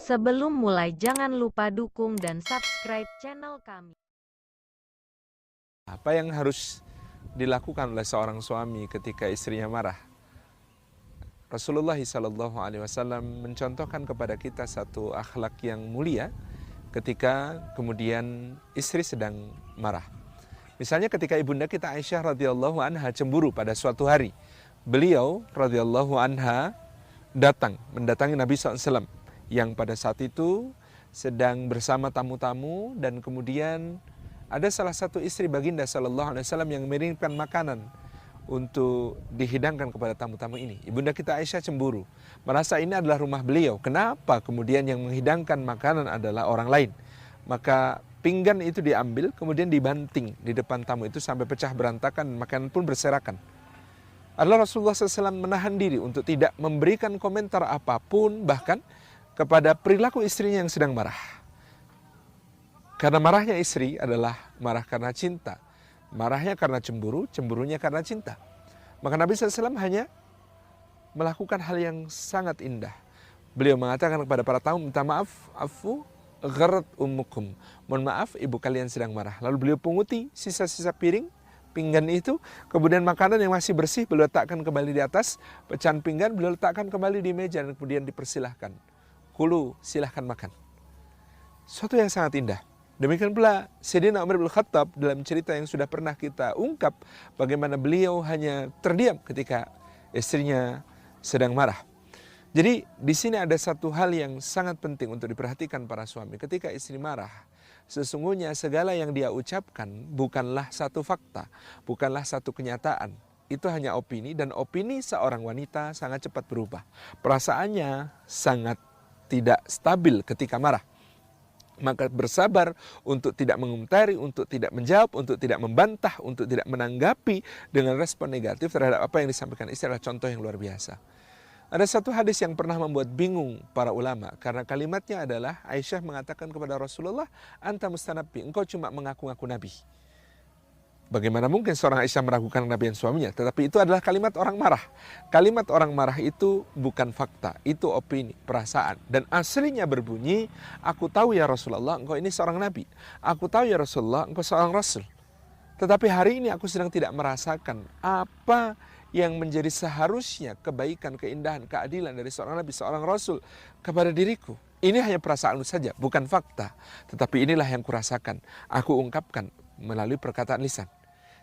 Sebelum mulai jangan lupa dukung dan subscribe channel kami. Apa yang harus dilakukan oleh seorang suami ketika istrinya marah? Rasulullah SAW mencontohkan kepada kita satu akhlak yang mulia ketika kemudian istri sedang marah. Misalnya ketika ibunda kita Aisyah radhiyallahu anha cemburu pada suatu hari, beliau radhiyallahu anha mendatangi Nabi SAW yang pada saat itu sedang bersama tamu-tamu, dan kemudian ada salah satu istri baginda SAW yang mengirimkan makanan untuk dihidangkan kepada tamu-tamu ini. Ibunda kita Aisyah cemburu, merasa ini adalah rumah beliau. Kenapa kemudian yang menghidangkan makanan adalah orang lain? Maka pinggan itu diambil, kemudian dibanting di depan tamu itu sampai pecah berantakan, makanan pun berserakan. Adalah Rasulullah SAW menahan diri untuk tidak memberikan komentar apapun, bahkan kepada perilaku istrinya yang sedang marah. Karena marahnya istri adalah marah karena cinta. Marahnya karena cemburu, cemburunya karena cinta. Maka Nabi SAW hanya melakukan hal yang sangat indah. Beliau mengatakan kepada para tamu, minta maaf, afu gharat ummukum. Mohon maaf, ibu kalian sedang marah. Lalu beliau punguti sisa-sisa piring, pinggan itu, kemudian makanan yang masih bersih beliau letakkan kembali di atas, pecahan pinggan beliau letakkan kembali di meja, dan kemudian dipersilahkan. Kulu, silahkan makan. Suatu yang sangat indah. Demikian pula Sayyidina Umar bin Khattab dalam cerita yang sudah pernah kita ungkap, bagaimana beliau hanya terdiam ketika istrinya sedang marah. Jadi di sini ada satu hal yang sangat penting untuk diperhatikan para suami. Ketika istri marah, sesungguhnya segala yang dia ucapkan bukanlah satu fakta, bukanlah satu kenyataan. Itu hanya opini, dan opini seorang wanita sangat cepat berubah. Perasaannya sangat tidak stabil ketika marah. Maka bersabar untuk tidak mengomentari, untuk tidak menjawab, untuk tidak membantah, untuk tidak menanggapi dengan respon negatif terhadap apa yang disampaikan istri adalah contoh yang luar biasa. Ada satu hadis yang pernah membuat bingung para ulama, karena kalimatnya adalah Aisyah mengatakan kepada Rasulullah, anta mustanabbi, engkau cuma mengaku-ngaku nabi. Bagaimana mungkin seorang Aisyah meragukan kenabian suaminya? Tetapi itu adalah kalimat orang marah. Kalimat orang marah itu bukan fakta, itu opini, perasaan. Dan aslinya berbunyi, aku tahu ya Rasulullah, engkau ini seorang nabi. Aku tahu ya Rasulullah, engkau seorang rasul. Tetapi hari ini aku sedang tidak merasakan apa yang menjadi seharusnya kebaikan, keindahan, keadilan dari seorang nabi, seorang rasul kepada diriku. Ini hanya perasaanmu saja, bukan fakta. Tetapi inilah yang kurasakan. Aku ungkapkan melalui perkataan lisan.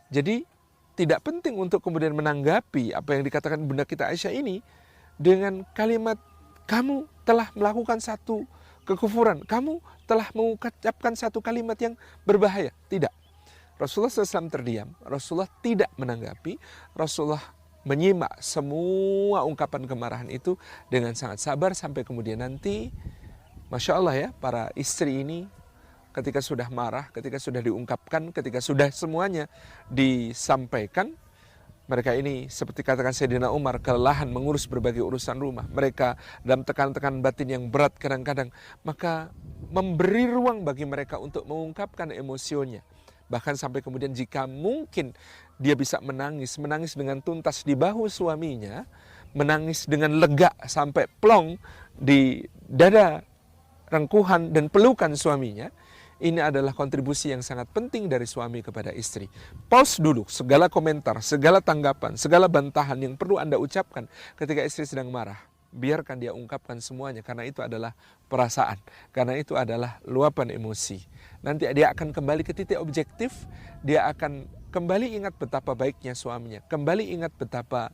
Jadi tidak penting untuk kemudian menanggapi apa yang dikatakan bunda kita Aisyah ini dengan kalimat, kamu telah melakukan satu kekufuran, kamu telah mengucapkan satu kalimat yang berbahaya. Tidak. Rasulullah SAW terdiam, Rasulullah tidak menanggapi, Rasulullah menyimak semua ungkapan kemarahan itu dengan sangat sabar sampai kemudian nanti, Masya Allah ya, para istri ini ketika sudah marah, ketika sudah diungkapkan, ketika sudah semuanya disampaikan, mereka ini seperti katakan Sayyidina Umar, kelelahan mengurus berbagai urusan rumah. Mereka dalam tekanan-tekanan batin yang berat kadang-kadang, maka memberi ruang bagi mereka untuk mengungkapkan emosionya. Bahkan sampai kemudian jika mungkin dia bisa menangis dengan tuntas di bahu suaminya, menangis dengan lega sampai plong di dada rengkuhan dan pelukan suaminya. Ini adalah kontribusi yang sangat penting dari suami kepada istri. Pause dulu segala komentar, segala tanggapan, segala bantahan yang perlu Anda ucapkan ketika istri sedang marah. Biarkan dia ungkapkan semuanya, karena itu adalah perasaan, karena itu adalah luapan emosi. Nanti dia akan kembali ke titik objektif, dia akan kembali ingat betapa baiknya suaminya, kembali ingat betapa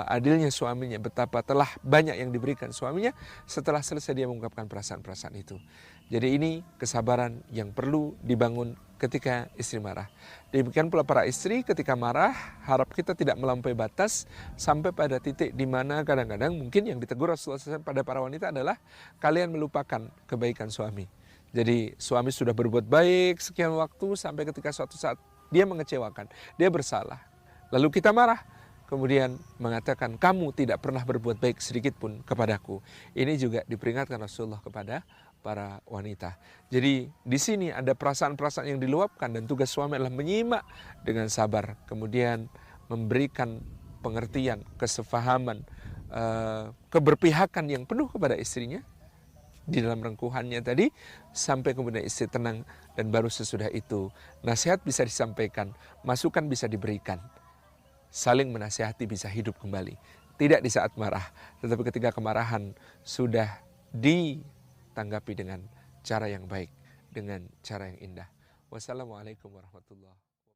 adilnya suaminya, betapa telah banyak yang diberikan suaminya setelah selesai dia mengungkapkan perasaan-perasaan itu. Jadi ini kesabaran yang perlu dibangun ketika istri marah. Demikian pula para istri ketika marah, harap kita tidak melampaui batas sampai pada titik di mana kadang-kadang mungkin yang ditegur Rasulullah SAW pada para wanita adalah kalian melupakan kebaikan suami. Jadi suami sudah berbuat baik sekian waktu sampai ketika suatu saat dia mengecewakan, dia bersalah. Lalu kita marah, kemudian mengatakan kamu tidak pernah berbuat baik sedikit pun kepadaku. Ini juga diperingatkan Rasulullah kepada para wanita. Jadi di sini ada perasaan-perasaan yang diluapkan, dan tugas suami adalah menyimak dengan sabar, kemudian memberikan pengertian, kesefahaman, keberpihakan yang penuh kepada istrinya, di dalam rengkuhannya tadi, sampai kemudian istri tenang, dan baru sesudah itu nasihat bisa disampaikan, masukan bisa diberikan, saling menasihati bisa hidup kembali. Tidak di saat marah, tetapi ketika kemarahan sudah ditanggapi dengan cara yang baik, dengan cara yang indah. Wassalamualaikum warahmatullahi wabarakatuh.